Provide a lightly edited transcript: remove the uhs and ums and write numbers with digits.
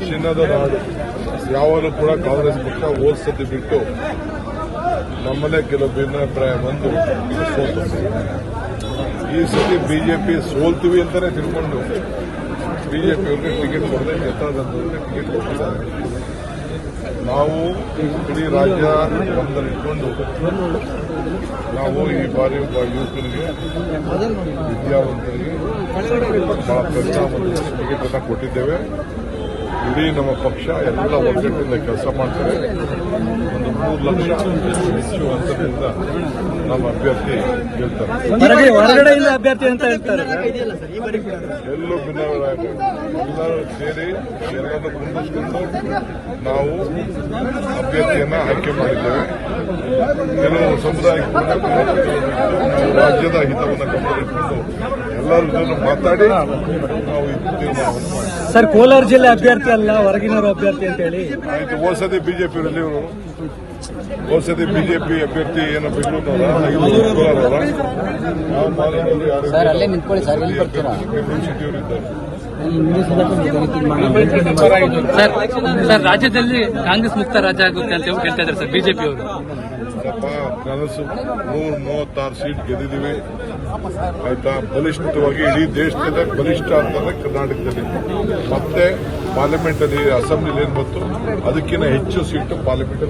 ಚಿನ್ನದ ನಾಡು ಯಾವಾಗಲೂ ಕೂಡ ಕಾಂಗ್ರೆಸ್ ಪಕ್ಷ ಹೋದ್ಸತಿ ಬಿಟ್ಟು ನಮ್ಮಲ್ಲೇ ಕೆಲವು ಭಿನ್ನಾಭಿಪ್ರಾಯ ಬಂದು ಸೋತು. ಈ ಸತಿ ಬಿಜೆಪಿ ಸೋಲ್ತೀವಿ ಅಂತಾನೆ ತಿಳ್ಕೊಂಡು ಬಿಜೆಪಿಯವ್ರಿಗೆ ಟಿಕೆಟ್ ಕೊಡದೆ ಗೆದ್ದಾದಂತವ್ರಿಗೆ ಟಿಕೆಟ್ ಕೊಟ್ಟಿದ್ದಾರೆ. ನಾವು ಇಡೀ ರಾಜ್ಯ ಗಮನದಲ್ಲಿಟ್ಕೊಂಡು ನಾವು ಈ ಬಾರಿ ಒಬ್ಬ ಯುವಕರಿಗೆ ವಿದ್ಯಾವಂತರಿಗೆ ಬಹಳ ಪ್ರಜ್ಞಾವಂತರಿಗೆ ಟಿಕೆಟ್ ಅನ್ನು ಕೊಟ್ಟಿದ್ದೇವೆ. ಇಡೀ ನಮ್ಮ ಪಕ್ಷ ಎಲ್ಲ ಒಗ್ಗಟ್ಟಿನಿಂದ ಕೆಲಸ ಮಾಡ್ತಾರೆ. ಒಂದು 3 ಲಕ್ಷ ಹೆಚ್ಚು ಅಂತರದಿಂದ ನಮ್ಮ ಅಭ್ಯರ್ಥಿ ಗೆಲ್ತಾರೆ. ಹೊರಗಡೆಯಿಂದ ಅಭ್ಯರ್ಥಿ ಅಂತ ಹೇಳ್ತಾರೆ. ಎಲ್ಲೂ ಭಿನ್ನಾಭಿಪ್ರಾಯ ಎಲ್ಲರೂ ಸೇರಿ ಎಲ್ಲರನ್ನು ಕುಂದಿಸಿಕೊಂಡು ನಾವು ಅಭ್ಯರ್ಥಿಯನ್ನ ಆಯ್ಕೆ ಮಾಡಿದ್ದೇವೆ. ಕೆಲವು ಸಮುದಾಯಕ್ಕೆ ರಾಜ್ಯದ ಹಿತವನ್ನು ಗಮನದಲ್ಲಿಟ್ಟುಕೊಂಡು ಎಲ್ಲರ ಜೊತೆ ಮಾತಾಡಿ ನಾವು ತೀರ್ಮಾನವನ್ನು ಮಾಡಿದ್ದೇವೆ. ಸರ್, ಕೋಲಾರ ಜಿಲ್ಲೆ ಅಭ್ಯರ್ಥಿ ಅಲ್ಲ, ಹೊರಗಿನವರು ಅಭ್ಯರ್ಥಿ ಅಂತ ಹೇಳಿ ಆಯ್ತು. ಹೋದ್ಸತಿ ಬಿಜೆಪಿಯವರಲ್ಲಿ ಇವರು ಹೋದ್ಸತಿ ಬಿಜೆಪಿ ಅಭ್ಯರ್ಥಿ ಏನೋ ಬೆಂಗಳೂರಿನವರ ನಾವು ಮಾತಾಡೋದು ಯಾರು ಸರ್, ರಾಜ್ಯದಲ್ಲಿ ಕಾಂಗ್ರೆಸ್ ಮುಕ್ತ ರಾಜ್ಯ ಆಗುತ್ತೆ ಅಂತ ಹೇಳ್ತಾ ಇದ್ದಾರೆ ಸರ್ ಬಿಜೆಪಿ ಅವರು. ಕನಸು 136 ಸೀಟ್ ಗೆದ್ದಿದ್ದೀವಿ. ಆಯ್ತಾ, ಬಲಿಷ್ಠವಾಗಿ ಇಡೀ ದೇಶದಲ್ಲೇ ಬಲಿಷ್ಠ ಅಂತಂದ್ರೆ ಕರ್ನಾಟಕದಲ್ಲಿ. ಮತ್ತೆ ಪಾರ್ಲಿಮೆಂಟ್ ಅಲ್ಲಿ ಅಸೆಂಬ್ಲಿಲಿ ಏನ್ ಬಂತು ಅದಕ್ಕಿಂತ ಹೆಚ್ಚು ಸೀಟು ಪಾರ್ಲಿಮೆಂಟ್